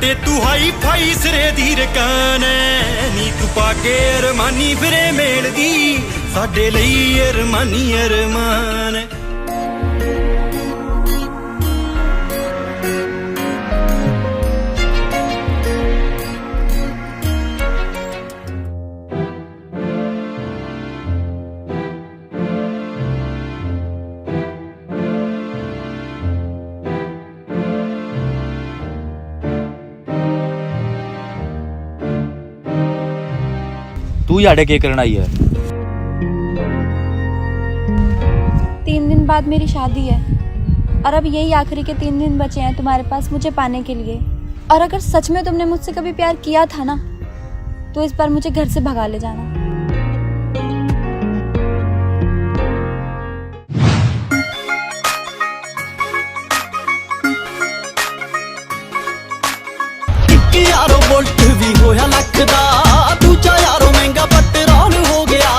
बटे तू hi fi सिरे दी रकान नी तू पाके अरमानी फिरे मेल दी साडे लई अरमानी अरमान तू याडे के करना ही है। 3 दिन बाद मेरी शादी है और अब यही आखिरी के 3 दिन बचे हैं तुम्हारे पास मुझे पाने के लिए। और अगर सच में तुमने मुझसे कभी प्यार किया था ना तो इस बार मुझे घर से भगा ले जाना। यारो बोल्ट भी होया लख दा दूजा यारो महंगा पेट्रोल हो गया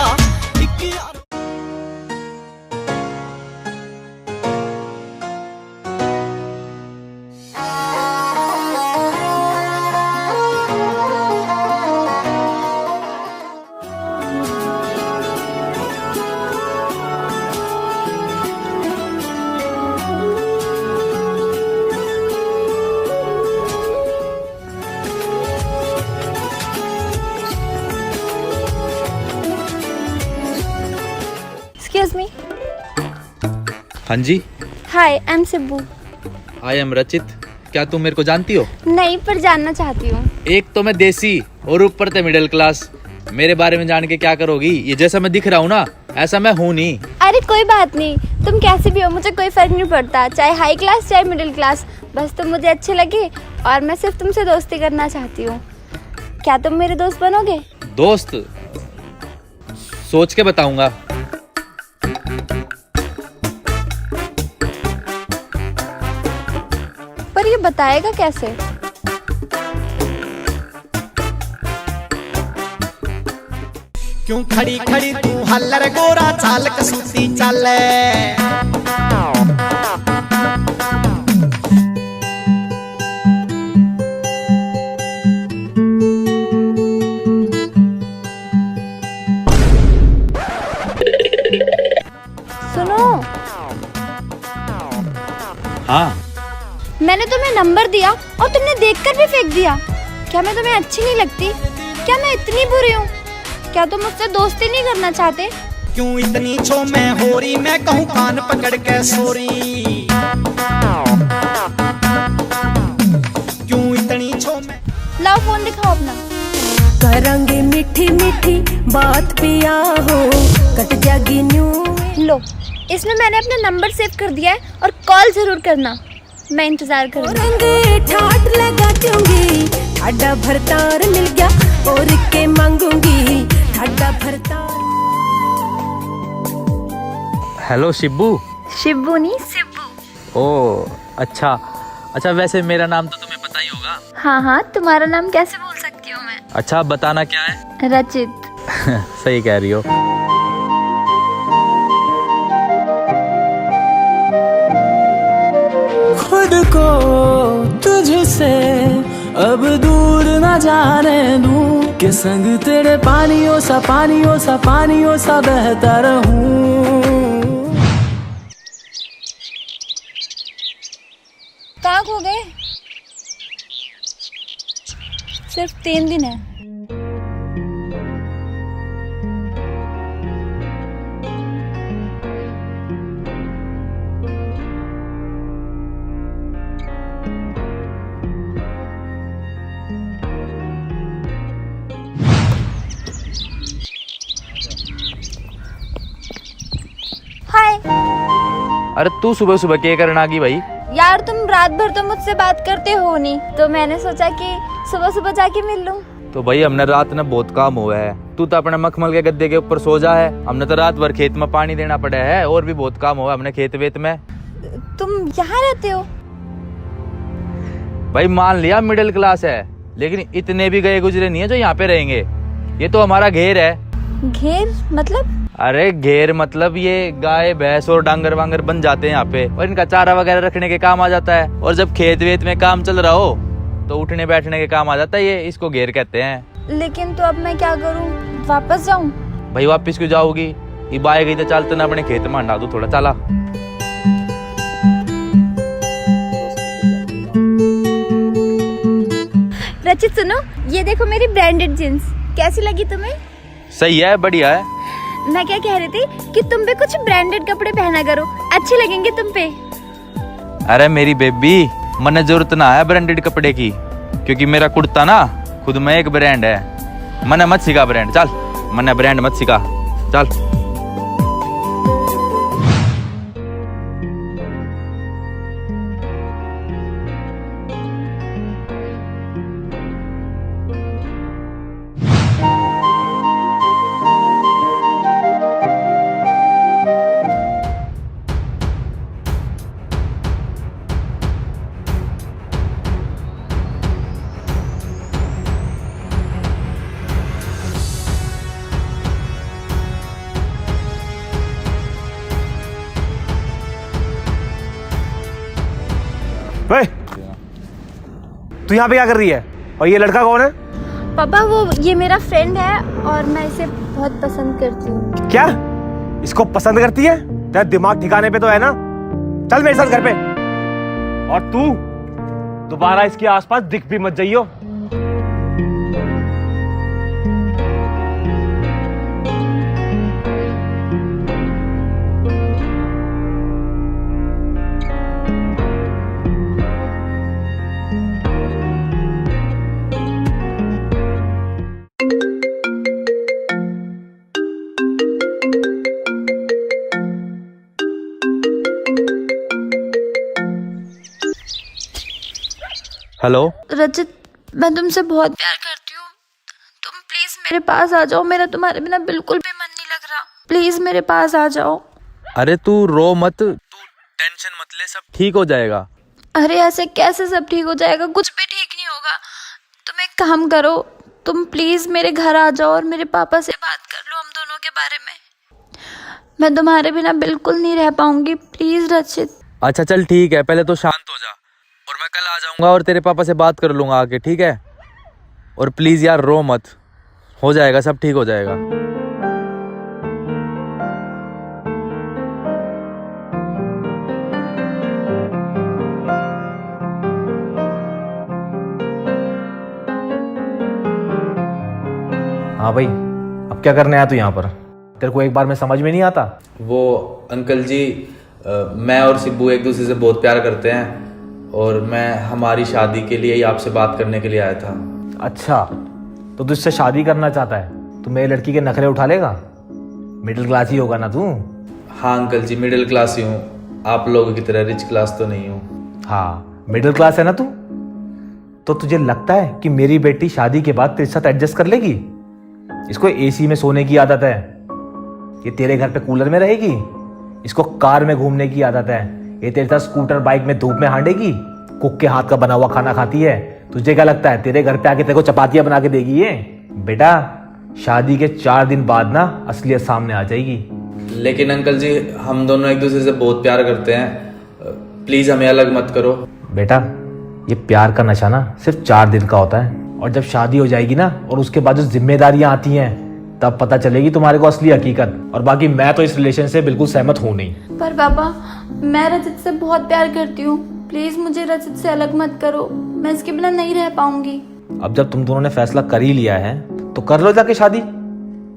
Excuse me. हाँ जी। Hi, I'm Sibbu. I am रचित। क्या तुम मेरे को जानती हो? नहीं, पर जानना चाहती हूँ। एक तो मैं देसी और ऊपर से मिडिल क्लास। मेरे बारे में जान के क्या करोगी? ये जैसा मैं दिख रहा हूँ ना ऐसा मैं हूँ नहीं। अरे कोई बात नहीं, तुम कैसे भी हो मुझे कोई फर्क नहीं पड़ता, चाहे हाई क्लास चाहे मिडिल क्लास, बस तुम मुझे अच्छे लगे और मैं सिर्फ तुमसे दोस्ती करना चाहती हूँ। क्या तुम मेरे दोस्त बनोगे? दोस्त? सोच के बताऊंगा। पर ये बताएगा कैसे? क्यों खड़ी खड़ी तू हल्लर गोरा चाल कसूती चाले सुनो, हाँ मैंने तुम्हें नंबर दिया और तुमने देखकर भी फेंक दिया। क्या मैं तुम्हें अच्छी नहीं लगती? क्या मैं इतनी बुरी हूँ? क्या तुम मुझसे दोस्ती नहीं करना चाहते? क्यों इतनी छो मैं हो रही मैं कहूँ कान पकड़ के सोरी क्यों इतनी छो मैं लाओ फोन दिखाओ अपना। करेंगे मीठी मीठी बात पिया हो कट जाएगी न्यू। लो, इसमें मैंने अपना नंबर सेव कर दिया है और कॉल जरूर करना, मैं इंतजार करूंगी। ठाट लगा दूंगी ठाडा भरतार मिल गया और के मांगूंगी ठाडा भरतार। हेलो शिब्बू। शिब्बू नहीं सिब्बू। ओ अच्छा वैसे मेरा नाम तो तुम्हें पता ही होगा। हाँ, तुम्हारा नाम कैसे भूल सकती हूँ मैं? अच्छा बताना क्या है? रचित। सही कह रही हो। खुद को तुझसे अब दूर न जाने दूं कि संग तेरे पानियों सा बहता रहूं। कहाँ खो गए? सिर्फ 3 दिन है। हाय। अरे तू सुबह सुबह क्या करना आ गई भाई? यार तुम रात भर तो मुझसे बात करते हो नहीं, तो मैंने सोचा कि सुबह सुबह जाके मिल लूं। तो भाई हमने रात में बहुत काम हुआ है, तू तो अपने मखमल के गद्दे के ऊपर सो जा है। हमने तो रात भर खेत में पानी देना पड़ा है और भी बहुत काम हुआ हमने खेत वेत में। तुम यहाँ रहते हो? भाई मान लिया मिडिल क्लास है, लेकिन इतने भी गए गुजरे नहीं है जो यहाँ पे रहेंगे। ये तो हमारा घेर है। घेर मतलब? अरे घेर मतलब ये गाय भैंस और डांगर वांगर बन जाते हैं यहाँ पे और इनका चारा वगैरह रखने के काम आ जाता है। और जब खेत वेत में काम चल रहा हो तो उठने बैठने के काम आ जाता है ये, इसको घेर कहते हैं। लेकिन तो अब मैं क्या करूं, वापस जाऊं? भाई वापिस क्यों जाओगी, ये बाय गई तो चलते ना अपने खेत में हंडा दो थोड़ा, चला। रचित सुनो, ये देखो मेरी ब्रांडेड जींस, कैसी लगी तुम्हें? सही है, बढ़िया है। मैं क्या कह रही थी कि तुम भी कुछ ब्रांडेड कपड़े पहना करो, अच्छे लगेंगे तुम पे। अरे मेरी बेबी, मने जरूरत ना है ब्रांडेड कपड़े की, क्योंकि मेरा कुर्ता ना खुद में एक ब्रांड है। मने मत सिखा ब्रांड, चल मने ब्रांड मत सिखा, चल। वे, तू यहाँ पे क्या कर रही है? और ये लड़का कौन है? पापा वो ये मेरा फ्रेंड है और मैं इसे बहुत पसंद करती हूँ। क्या इसको पसंद करती है? तेरा दिमाग ठिकाने पे तो है ना? चल मेरे साथ घर पे। और तू दोबारा इसके आसपास दिख भी मत जाइयो। हेलो रचित, मैं तुमसे बहुत प्यार करती हूँ, तुम प्लीज मेरे पास आ जाओ, मेरा तुम्हारे बिना बिल्कुल भी मन नहीं लग रहा, प्लीज मेरे पास आ जाओ। अरे तू रो मत, तू टेंशन मत ले, सब ठीक हो जाएगा। अरे ऐसे कैसे सब ठीक हो जाएगा, कुछ भी ठीक नहीं होगा। तुम एक काम करो, तुम प्लीज मेरे घर आ जाओ और मेरे पापा से बात कर लो हम दोनों के बारे में। मैं तुम्हारे बिना बिल्कुल नहीं रह पाऊंगी, प्लीज रचित। अच्छा चल ठीक है, पहले तो शांत हो जा, और मैं कल आ जाऊंगा और तेरे पापा से बात कर लूंगा आके, ठीक है? और प्लीज यार रो मत, हो जाएगा, सब ठीक हो जाएगा। हाँ भाई, अब क्या करने आया तू यहाँ पर? तेरे को एक बार में समझ में नहीं आता? वो अंकल जी, मैं और सिब्बू एक दूसरे से बहुत प्यार करते हैं, और मैं हमारी शादी के लिए ही आपसे बात करने के लिए आया था। अच्छा, तो तू इससे शादी करना चाहता है? तू मेरी लड़की के नखरे उठा लेगा? मिडिल क्लास ही होगा ना तू? हाँ अंकल जी, मिडिल क्लास ही हूँ, आप लोगों की तरह रिच क्लास तो नहीं हूँ। हाँ, मिडिल क्लास है ना तू? तो तुझे लगता है कि मेरी बेटी शादी के बाद तेरे साथ एडजस्ट कर लेगी? इसको एसी में सोने की आदत है, ये तेरे घर पे कूलर में रहेगी। इसको कार में घूमने की आदत है, ये तेरे साथ स्कूटर बाइक में धूप में हांडेगी। कुक के हाथ का बना हुआ खाना खाती है। तुझे क्या लगता है तेरे घर पे आके तेरे को चपातियां बना के देगी ये? बेटा, शादी के 4 दिन बाद ना असलियत सामने आ जाएगी। लेकिन अंकल जी, हम दोनों एक दूसरे से बहुत प्यार करते हैं, प्लीज हमें अलग मत करो। बेटा, ये प्यार का नशा ना सिर्फ 4 दिन का होता है, और जब शादी हो जाएगी ना और उसके बाद जो जिम्मेदारियां आती हैं, तब पता चलेगी तुम्हारे को असली हकीकत। और बाकी मैं तो इस रिलेशन से बिल्कुल सहमत हूँ नहीं। पर पापा, मैं रचित से बहुत प्यार करती हूँ, प्लीज मुझे रचित से अलग मत करो, मैं इसके बिना नहीं रह पाऊंगी। अब जब तुम दोनों ने फैसला कर ही लिया है तो कर लो जाके शादी।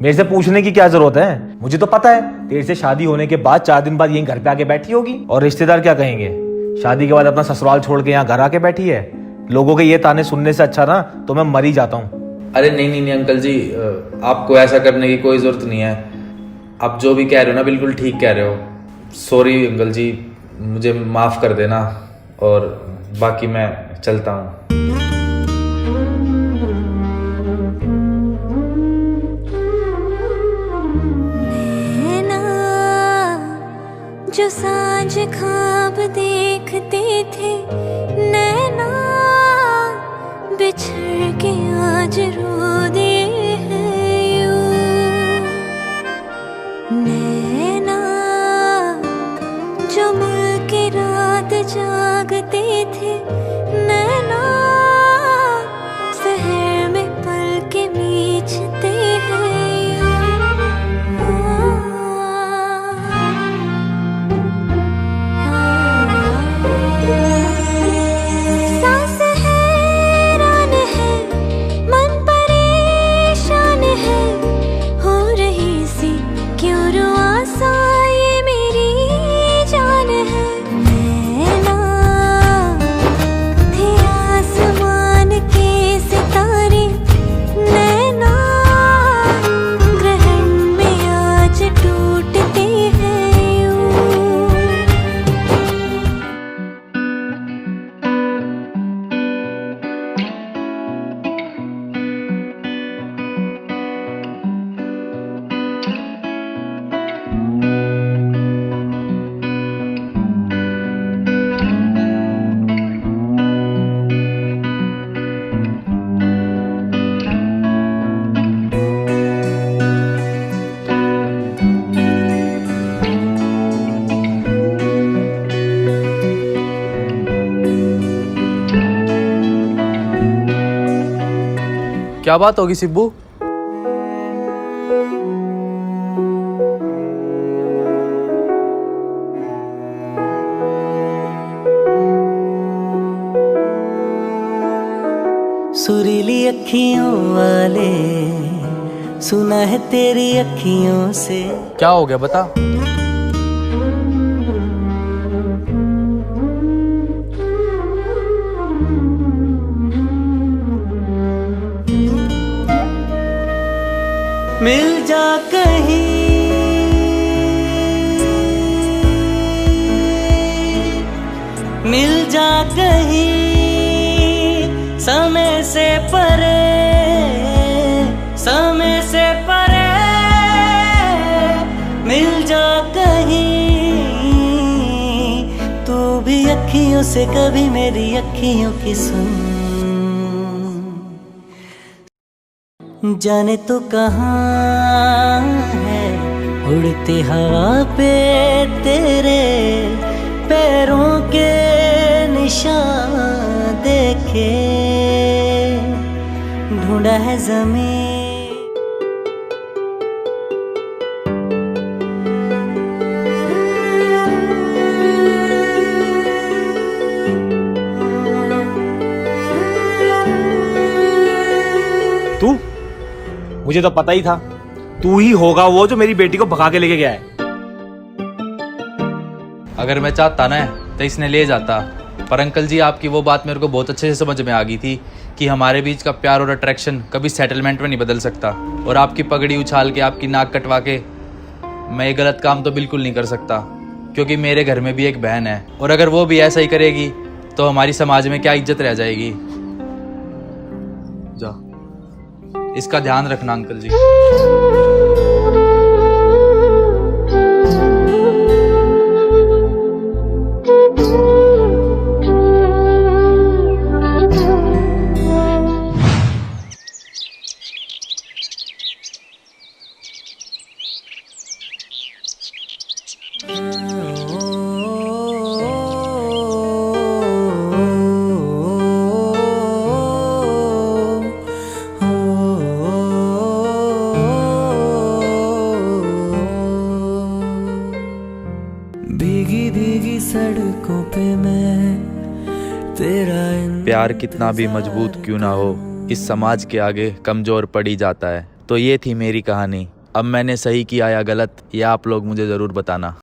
मेरे से पूछने की क्या जरूरत है? मुझे तो पता है तेरे से शादी होने के बाद 4 दिन बाद यहीं घर पे आके बैठी होगी, और रिश्तेदार क्या कहेंगे? शादी के बाद अपना ससुराल छोड़ के यहाँ घर आके बैठी है। लोगों के ये ताने सुनने से अच्छा ना तो मैं मर ही जाता हूँ। अरे नहीं नहीं नहीं अंकल जी, आपको ऐसा करने की कोई जरूरत नहीं है। आप जो भी कह रहे हो ना बिल्कुल ठीक कह रहे हो। सॉरी अंकल जी, मुझे माफ़ कर देना, और बाकी मैं चलता हूँ। जो सांझ ख्वाब देखते थे नैना, बिछड़ के आज रो दे हैं यूं। नैना जो मिल के रात जागते थे नैना, क्या बात होगी सिब्बू? सुरीली अखियों वाले, सुना है तेरी अखियों से। क्या हो गया बता। मिल जा कहीं, मिल जा कहीं, समय से परे, समय से परे, मिल जा कहीं। तू भी अखियों से कभी मेरी अखियों की सुन, जाने तो कहाँ है उड़ती हवा पे तेरे पैरों के निशान देखे, ढूंढा है ज़मीन। तू, मुझे तो पता ही था तू ही होगा वो जो मेरी बेटी को भगा के लेके गया है। अगर मैं चाहता ना तो इसने ले जाता, पर अंकल जी आपकी वो बात मेरे को बहुत अच्छे से समझ में आ गई थी कि हमारे बीच का प्यार और अट्रैक्शन कभी सेटलमेंट में नहीं बदल सकता। और आपकी पगड़ी उछाल के, आपकी नाक कटवा के मैं ये गलत काम तो बिल्कुल नहीं कर सकता, क्योंकि मेरे घर में भी एक बहन है, और अगर वो भी ऐसा ही करेगी तो हमारी समाज में क्या इज्जत रह जाएगी। जा, इसका ध्यान रखना अंकल जी। भीगी भीगी सड़कों पे मैं तेरा प्यार कितना भी मजबूत क्यों ना हो, इस समाज के आगे कमजोर पड़ी जाता है। तो ये थी मेरी कहानी। अब मैंने सही किया या गलत, ये आप लोग मुझे ज़रूर बताना।